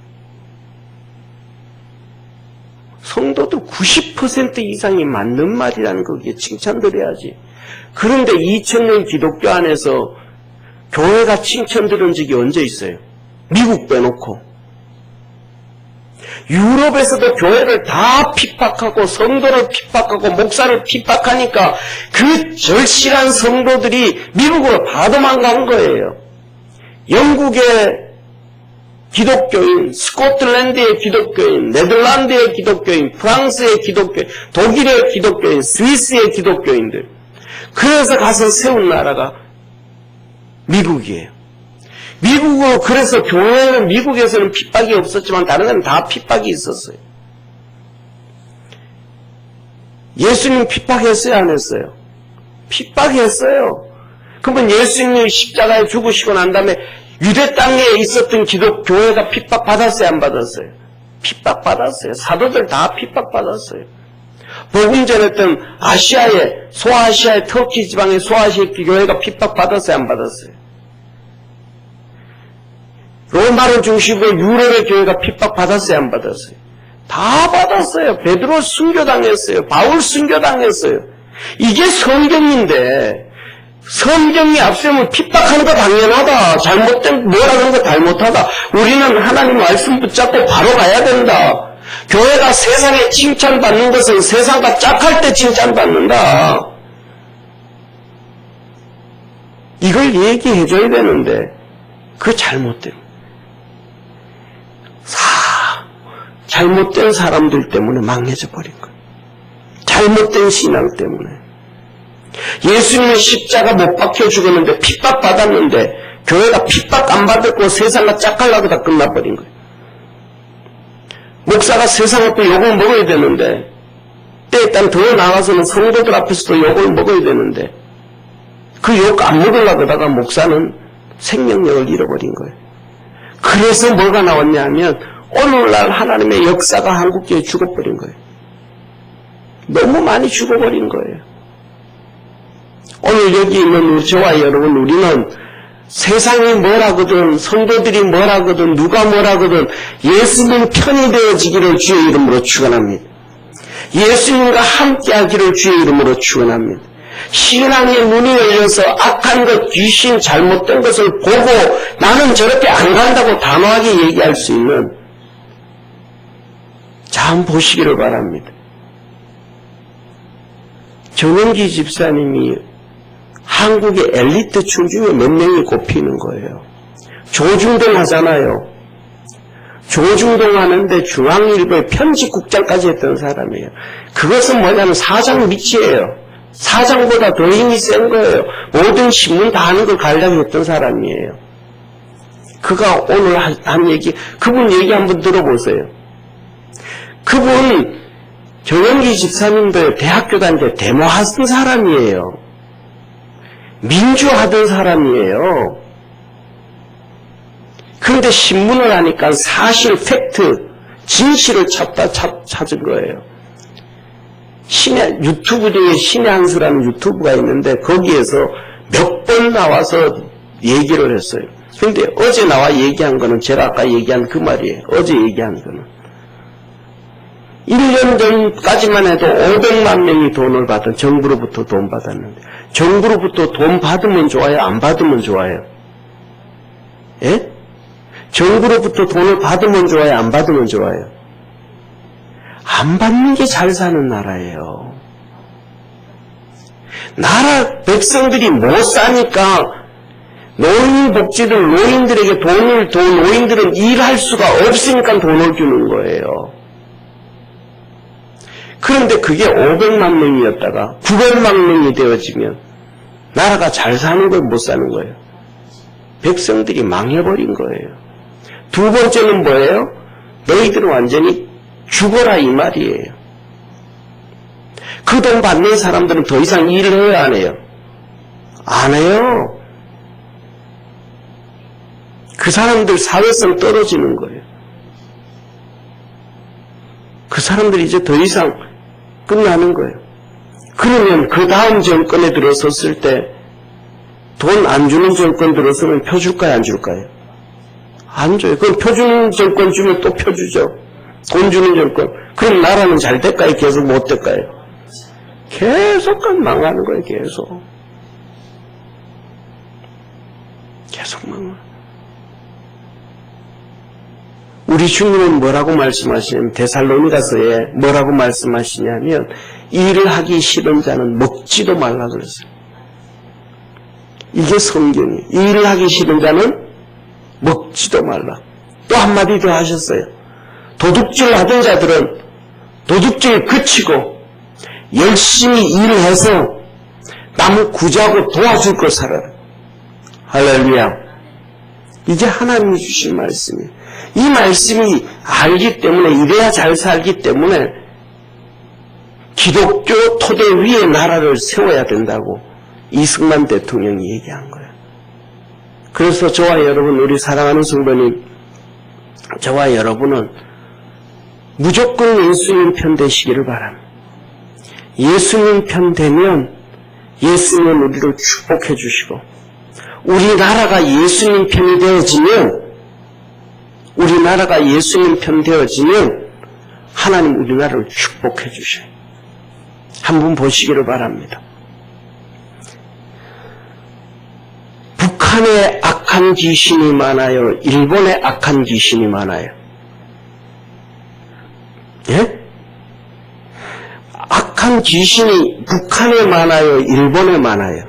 성도들 90% 이상이 맞는 말이라는 거기에 칭찬 들어야지. 그런데 2000년 기독교 안에서 교회가 칭찬 들은 적이 언제 있어요? 미국 빼놓고. 유럽에서도 교회를 다 핍박하고 성도를 핍박하고 목사를 핍박하니까 그 절실한 성도들이 미국으로 다 도망간 거예요. 영국의 기독교인, 스코틀랜드의 기독교인, 네덜란드의 기독교인, 프랑스의 기독교인, 독일의 기독교인, 스위스의 기독교인들. 그래서 가서 세운 나라가 미국이에요. 미국으로 그래서 교회는 미국에서는 핍박이 없었지만 다른 데는 다 핍박이 있었어요. 예수님 핍박했어요, 안 했어요? 핍박했어요. 그러면 예수님이 십자가에 죽으시고 난 다음에 유대 땅에 있었던 기독교회가 핍박받았어요, 안 받았어요? 핍박받았어요. 사도들 다 핍박받았어요. 복음 전했던 소아시아의 터키 지방의 소아시아 교회가 핍박받았어요, 안 받았어요? 로마를 중심으로 유럽의 교회가 핍박받았어요, 안 받았어요? 다 받았어요. 베드로 순교당했어요. 바울 순교당했어요. 이게 성경인데 성경이 앞세우면 핍박하는 거 당연하다. 잘못된 뭐라는 거 잘못하다. 우리는 하나님 말씀 붙잡고 바로 가야 된다. 교회가 세상에 칭찬받는 것은 세상과 짝할 때 칭찬받는다. 이걸 얘기해줘야 되는데 그 잘못된 사람들 때문에 망해져 버린 거예요. 잘못된 신앙 때문에. 예수님은 십자가 못 박혀 죽었는데 핍박받았는데 교회가 핍박 안 받았고 세상과 짝하려고 다 끝나버린 거예요. 목사가 세상 앞에 욕을 먹어야 되는데 때에 따라 더 나가서는 성도들 앞에서도 욕을 먹어야 되는데 그 욕 안 먹으려고 하다가 목사는 생명력을 잃어버린 거예요. 그래서 뭐가 나왔냐 하면 오늘날 하나님의 역사가 한국교회에 죽어버린 거예요. 너무 많이 죽어버린 거예요. 오늘 여기 있는 저와 여러분, 우리는 세상이 뭐라거든, 성도들이 뭐라거든, 누가 뭐라거든 예수님 편이 되어지기를 주의 이름으로 축원합니다. 예수님과 함께하기를 주의 이름으로 축원합니다. 신앙의 눈이 열려서 악한 것, 귀신, 잘못된 것을 보고 나는 저렇게 안 간다고 단호하게 얘기할 수 있는 자, 한번 보시기를 바랍니다. 정영기 집사님이 한국의 엘리트층 중에 몇 명이 꼽히는 거예요. 조중동 하잖아요. 조중동 하는데 중앙일보의 편집국장까지 했던 사람이에요. 그것은 뭐냐면 사장 밑이에요. 사장보다 더 힘이 센 거예요. 모든 신문 다 하는 걸 가려고 했던 사람이에요. 그가 오늘 한 얘기, 그분 얘기 한번 들어보세요. 그분 정영기 집사님도 대학교 다닐 때 데모하던 사람이에요. 민주하던 사람이에요. 그런데 신문을 하니까 사실, 팩트, 진실을 찾은 거예요. 유튜브 중에 신의 한 수라는 유튜브가 있는데 거기에서 몇 번 나와서 얘기를 했어요. 그런데 어제 나와 얘기한 거는 제가 아까 얘기한 그 말이에요. 어제 얘기한 거는. 1년 전까지만 해도 500만 명이 돈을 받은, 정부로부터 돈 받았는데, 정부로부터 돈 받으면 좋아요? 안 받으면 좋아요? 예? 정부로부터 돈을 받으면 좋아요? 안 받으면 좋아요? 안 받는 게 잘 사는 나라예요. 나라 백성들이 못 사니까 노인들에게 노인들은 일할 수가 없으니까 돈을 주는 거예요. 그런데 그게 500만 명이었다가 900만 명이 되어지면 나라가 잘 사는 거예요, 못 사는 거예요? 백성들이 망해버린 거예요. 두 번째는 뭐예요? 너희들은 완전히 죽어라 이 말이에요. 그 돈 받는 사람들은 더 이상 일을 해야 안 해요? 안 해요. 그 사람들 사회성 떨어지는 거예요. 그 사람들이 이제 더 이상 끝나는 거예요. 그러면 그 다음 정권에 들어섰을 때 돈 안 주는 정권 들어서면 표 줄까요, 안 줄까요? 안 줘요. 그럼 표 주는 정권 주면 또 표 주죠. 돈 주는 정권. 그럼 나라는 잘 될까요? 계속 못 될까요? 계속 망하는 거예요, 계속. 계속 망하. 우리 주님은 뭐라고 말씀하시냐면 데살로니가서에 뭐라고 말씀하시냐면 일을 하기 싫은 자는 먹지도 말라 그랬어요. 이게 성경이에요. 일을 하기 싫은 자는 먹지도 말라. 또 한마디 더 하셨어요. 도둑질 하던 자들은 도둑질 그치고 열심히 일해서 남 구제하고 도와줄 걸 살아라. 할렐루야. 이게 하나님이 주신 말씀이에요. 이 말씀이 알기 때문에 이래야 잘 살기 때문에 기독교 토대 위에 나라를 세워야 된다고 이승만 대통령이 얘기한 거예요. 그래서 저와 여러분, 우리 사랑하는 성도님, 저와 여러분은 무조건 예수님 편 되시기를 바랍니다. 예수님 편 되면 예수님은 우리를 축복해 주시고 우리나라가 예수님 편이 되어지면 우리나라가 예수님 편 되어지면 하나님 우리나라를 축복해 주셔요. 한번 보시기를 바랍니다. 북한에 악한 귀신이 많아요? 일본에 악한 귀신이 많아요? 예? 악한 귀신이 북한에 많아요? 일본에 많아요?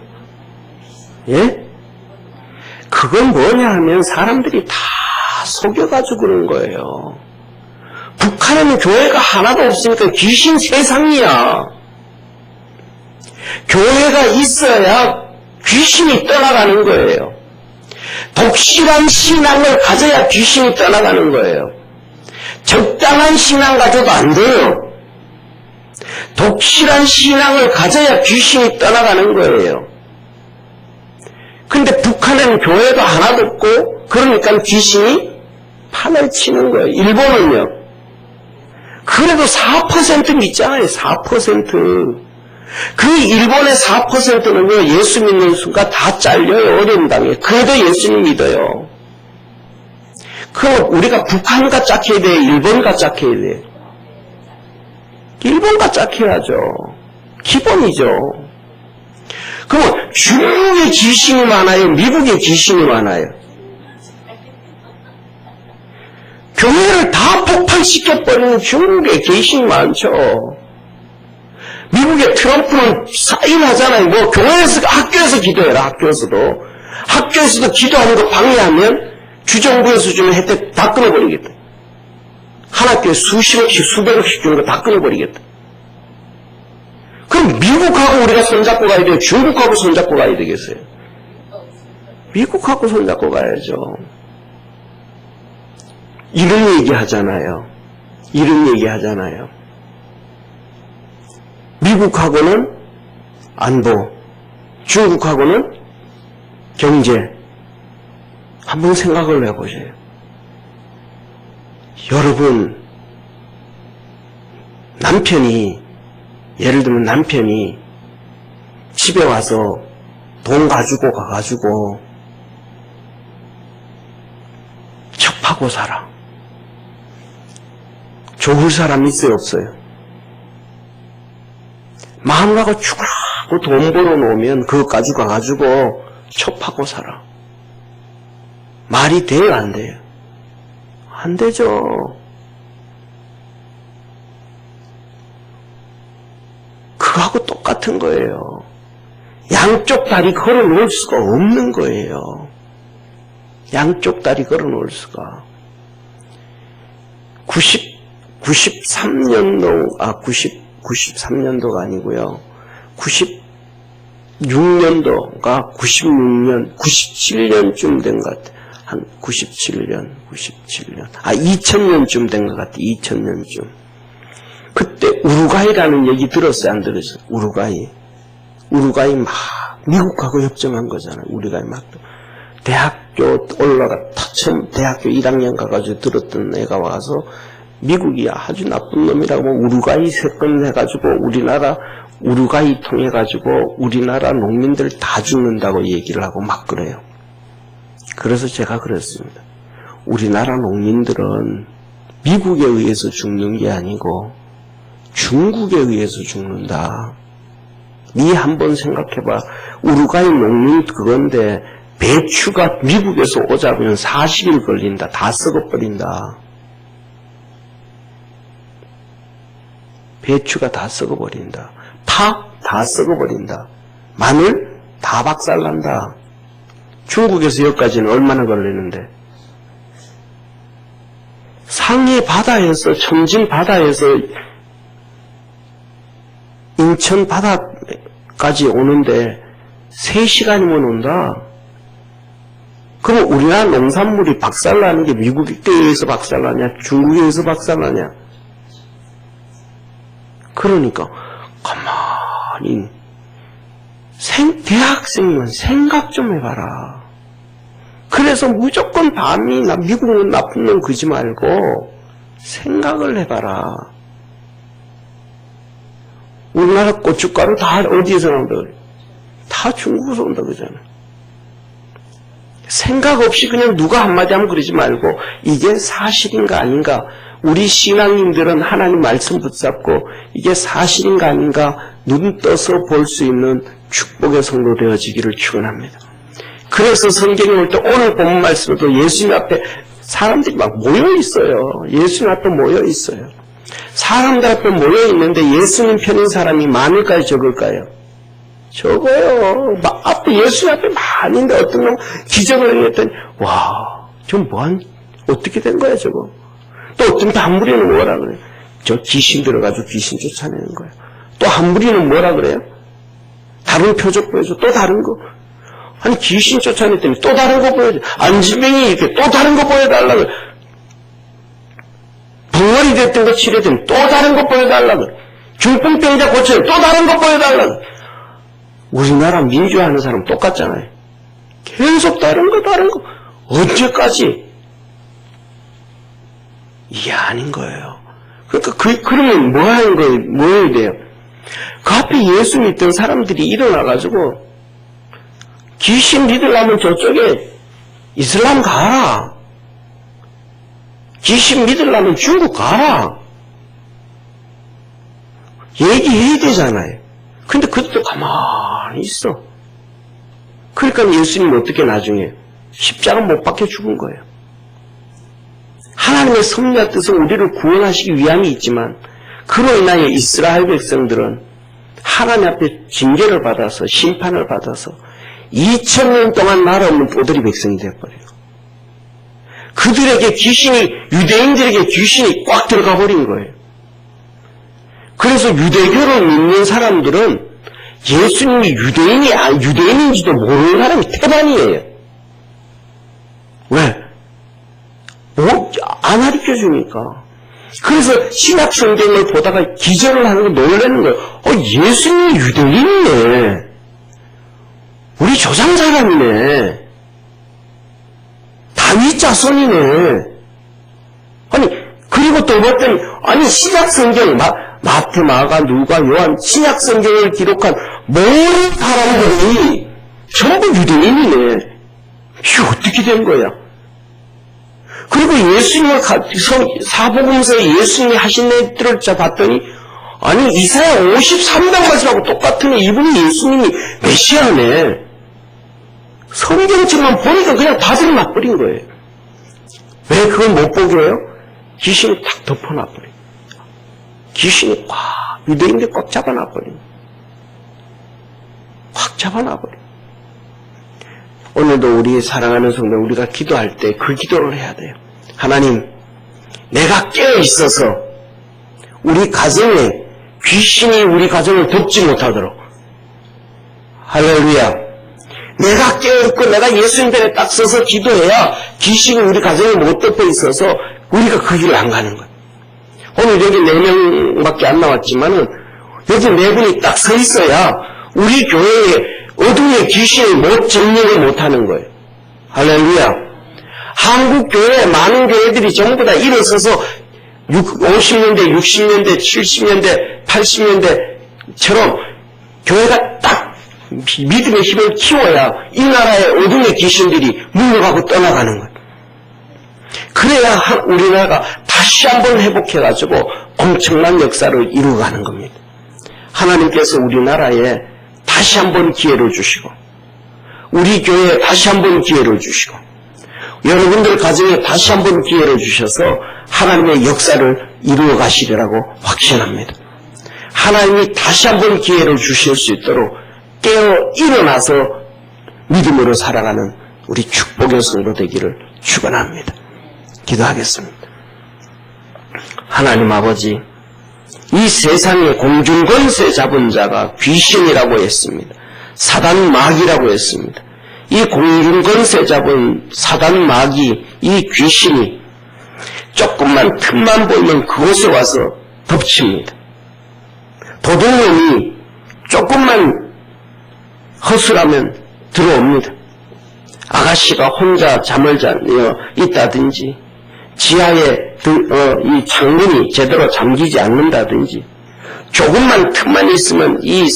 예? 그건 뭐냐 하면 사람들이 다 속여가지고 그런 거예요. 북한에는 교회가 하나도 없으니까 귀신 세상이야. 교회가 있어야 귀신이 떠나가는 거예요. 독실한 신앙을 가져야 귀신이 떠나가는 거예요. 적당한 신앙 가져도 안 돼요. 독실한 신앙을 가져야 귀신이 떠나가는 거예요. 근데 북한에는 교회가 하나도 없고 그러니까 귀신이 판을 치는 거예요. 일본은요. 그래도 4% 믿잖아요. 4%. 그 일본의 4%는요. 예수 믿는 순간 다 잘려요. 어려움 당해. 그래도 예수님 믿어요. 그럼 우리가 북한과 짝해야 돼요? 일본과 짝해야 돼요? 일본과 짝해야죠. 기본이죠. 그럼 중국에 귀신이 많아요? 미국에 귀신이 많아요? 교회를 다 폭발시켜버리는 중국에 귀신이 많죠. 미국의 트럼프는 사인하잖아요. 뭐 교회에서, 학교에서 기도해라. 학교에서도 기도하는 거 방해하면 주정부에서 주는 혜택 다 끊어버리겠다. 한 학교에 수십억씩 수백억씩 주는 거 다 끊어버리겠다. 그럼 미국하고 우리가 손잡고 가야 돼요? 중국하고 손잡고 가야 되겠어요? 미국하고 손잡고 가야죠. 이런 얘기 하잖아요. 미국하고는 안보, 중국하고는 경제. 한번 생각을 해보세요. 여러분, 예를 들면 남편이 집에 와서 돈 가지고 가가지고 첩하고 살아. 좋을 사람 있어요, 없어요? 마누라가 죽으라고 돈 벌어놓으면 그거 가지고 가가지고 첩하고 살아. 말이 돼요, 안 돼요? 안 되죠. 그거하고 똑같은 거예요. 양쪽 다리 걸어놓을 수가 없는 거예요. 양쪽 다리 걸어놓을 수가. 93년도 93년도가 아니고요. 96년도가 96년, 97년쯤 된 것 같아요. 한 97년. 2000년쯤 된 것 같아요. 2000년쯤. 그때 우루과이라는 얘기 들었어요? 안 들었어요? 우루과이 막 미국하고 협정한 거잖아요. 우루과이 막. 대학교 처음 대학교 1학년 가가지고 들었던 애가 와서 미국이 아주 나쁜 놈이라고 우루과이 사건 해가지고 우루과이 통해가지고 우리나라 농민들 다 죽는다고 얘기를 하고 막 그래요. 그래서 제가 그랬습니다. 우리나라 농민들은 미국에 의해서 죽는 게 아니고 중국에 의해서 죽는다. 니 한번 생각해봐. 우루과이 농민 그건데 배추가 미국에서 오자면 40일 걸린다. 다 썩어버린다. 배추가 다 썩어버린다. 파 다 썩어버린다. 마늘 다 박살난다. 중국에서 여기까지는 얼마나 걸리는데? 상해 바다에서 천진 바다에서 인천 바다까지 오는데 3시간이면 온다. 그럼 우리나라 농산물이 박살나는 게 미국에 의해서 박살나냐? 중국에 의해서 박살나냐? 그러니까 가만히 대학생이면 생각 좀 해봐라. 그래서 무조건 밤이 미국은 나쁜 놈 그지 말고 생각을 해봐라. 우리나라 고춧가루 다 어디에서 나온다 그래? 다 중국에서 온다 그러잖아요. 생각 없이 그냥 누가 한마디 하면 그러지 말고 이게 사실인가 아닌가. 우리 신앙인들은 하나님 말씀 붙잡고 이게 사실인가 아닌가 눈 떠서 볼 수 있는 축복의 성도 되어지기를 축원합니다. 그래서 성경에 올 때 오늘 본 말씀도 예수님 앞에 사람들이 막 모여 있어요. 예수님 앞에 모여 있어요. 사람들 앞에 모여 있는데 예수님 편인 사람이 많을까요, 적을까요? 적어요. 앞에 예수님 앞에 많은데 어떤 놈 기적을 했더니 와, 좀 어떻게 된 거야 저거? 또 어떤 한 무리는 뭐라 그래요? 저 귀신 들어가지고 귀신 쫓아내는 거예요. 또 한 무리는 뭐라 그래요? 다른 표적 보여줘. 또 다른 거. 아니 귀신 쫓아냈더니 또 다른 거 보여줘. 안진병이 이렇게 또 다른 거 보여달라고. 붕어리 됐던 거 치료했더니 또 다른 거 보여달라고. 중풍병자 고쳐요. 또 다른 거 보여달라고. 우리나라 민주화하는 사람 똑같잖아요. 계속 다른 거. 언제까지? 이게 아닌 거예요. 그러니까 그러면 뭐 하는 거예요? 뭐 해야 돼요? 그 앞에 예수 믿던 사람들이 일어나가지고 귀신 믿으려면 저쪽에 이슬람 가라. 귀신 믿으려면 중국 가라. 얘기해야 되잖아요. 근데 그것도 가만히 있어. 그러니까 예수님 어떻게 나중에 십자가 못 박혀 죽은 거예요. 하나님의 섭리와 뜻은 우리를 구원하시기 위함이 있지만 그로 인하여 이스라엘 백성들은 하나님 앞에 징계를 받아서 심판을 받아서 2000년 동안 나라 없는 뽀들이 백성이 되어버려요. 그들에게 유대인들에게 귀신이 꽉 들어가 버린 거예요. 그래서 유대교를 믿는 사람들은 예수님이 유대인인지도 모르는 사람이 태반이에요. 왜? 안 가르쳐주니까. 그래서 신약 성경을 보다가 기절을 하는 거 놀라는 거예요. 예수님이 유대인이네. 우리 조상 사람이네. 다윗 자손이네. 그리고 또 봤더니, 신약 성경, 마태, 마가, 누가, 요한, 신약 성경을 기록한 모든 사람들이 전부 유대인이네. 이게 어떻게 된 거야? 그리고 예수님을 사복음서에 예수님이 하신 일들을 봤더니 이사야 53장 말씀하고 똑같으니 이분이 예수님이 메시아네. 성경책만 보니까 그냥 바지를 놔버린 거예요. 왜 그걸 못 보게 해요? 귀신이 탁 덮어놔버린. 귀신이 유대인들 꽉 잡아놔버린. 확 잡아놔버린. 오늘도 우리 사랑하는 성도 우리가 기도할 때 그 기도를 해야 돼요. 하나님, 내가 깨어 있어서 우리 가정에 귀신이 우리 가정을 덮지 못하도록. 할렐루야. 내가 깨어있고 내가 예수님들에 딱 서서 기도해야 귀신이 우리 가정에 못 덮여 있어서 우리가 그 길을 안 가는 거예요. 오늘 여기 4명밖에 안 나왔지만은 여기 4분이 딱 서 있어야 우리 교회에 어둠의 귀신을 못 정리를 못하는 거예요. 할렐루야. 한국 교회 많은 교회들이 전부 다 일어서서 50년대, 60년대, 70년대, 80년대처럼 교회가 딱 믿음의 힘을 키워야 이 나라의 어둠의 귀신들이 물러가고 떠나가는 거예요. 그래야 우리나라가 다시 한번 회복해가지고 엄청난 역사를 이루어가는 겁니다. 하나님께서 우리나라에 다시 한번 기회를 주시고 우리 교회에 다시 한번 기회를 주시고 여러분들 가정에 다시 한번 기회를 주셔서 하나님의 역사를 이루어 가시리라고 확신합니다. 하나님이 다시 한번 기회를 주실 수 있도록 깨어 일어나서 믿음으로 살아가는 우리 축복의 성도 되기를 축원합니다. 기도하겠습니다. 하나님 아버지, 이 세상의 공중권세 잡은 자가 귀신이라고 했습니다. 사단 마귀라고 했습니다. 이 공중권세 잡은 사단 마귀, 이 귀신이 조금만 틈만 보이면 그곳에 와서 덮칩니다. 도둑놈이 조금만 허술하면 들어옵니다. 아가씨가 혼자 잠을 있다든지 지하에 이 창문이 제대로 잠기지 않는다든지 조금만 틈만 있으면 이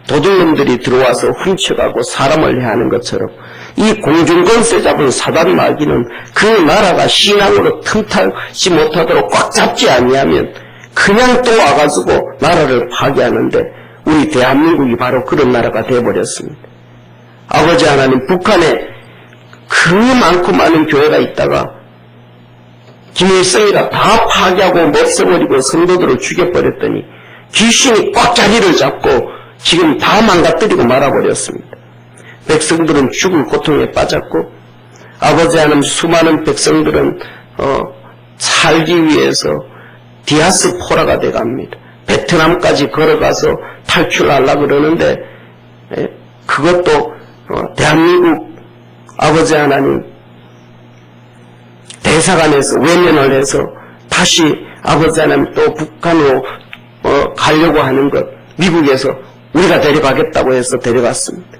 도둑놈들이 들어와서 훔쳐가고 사람을 해하는 것처럼 이 공중권세 잡은 사단 마귀는 그 나라가 신앙으로 틈타지 못하도록 꽉 잡지 아니하면 그냥 또 와가지고 나라를 파괴하는데 우리 대한민국이 바로 그런 나라가 되어버렸습니다. 아버지 하나님, 북한에 그 많고 많은 교회가 있다가 김일성이가 다 파괴하고 못써버리고 성도들을 죽여버렸더니 귀신이 꽉 자리를 잡고 지금 다 망가뜨리고 말아버렸습니다. 백성들은 죽을 고통에 빠졌고 아버지 하나님, 수많은 백성들은 살기 위해서 디아스포라가 돼갑니다. 베트남까지 걸어가서 탈출하려고 그러는데 그것도 대한민국 아버지 하나님 대사관에서 외면을 해서 다시 아버지 하나님 또 북한으로 가려고 하는 것 미국에서 우리가 데려가겠다고 해서 데려갔습니다.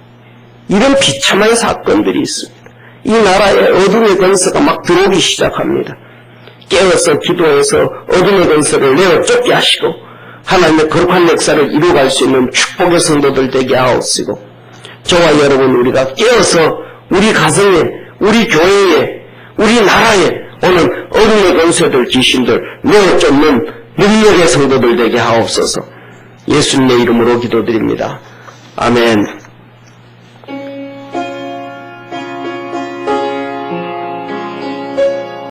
이런 비참한 사건들이 있습니다. 이 나라에 어둠의 권세가 막 들어오기 시작합니다. 깨어서 기도해서 어둠의 권세를 내어 쫓게 하시고 하나님의 거룩한 역사를 이루어갈 수 있는 축복의 성도들 되게 하옵시고 저와 여러분 우리가 깨어서 우리 가정에 우리 교회에 우리 나라에 오는 어둠의 권세들 귀신들 내어 쫓는 능력의 성도들 되게 하옵소서. 예수님의 이름으로 기도드립니다. 아멘.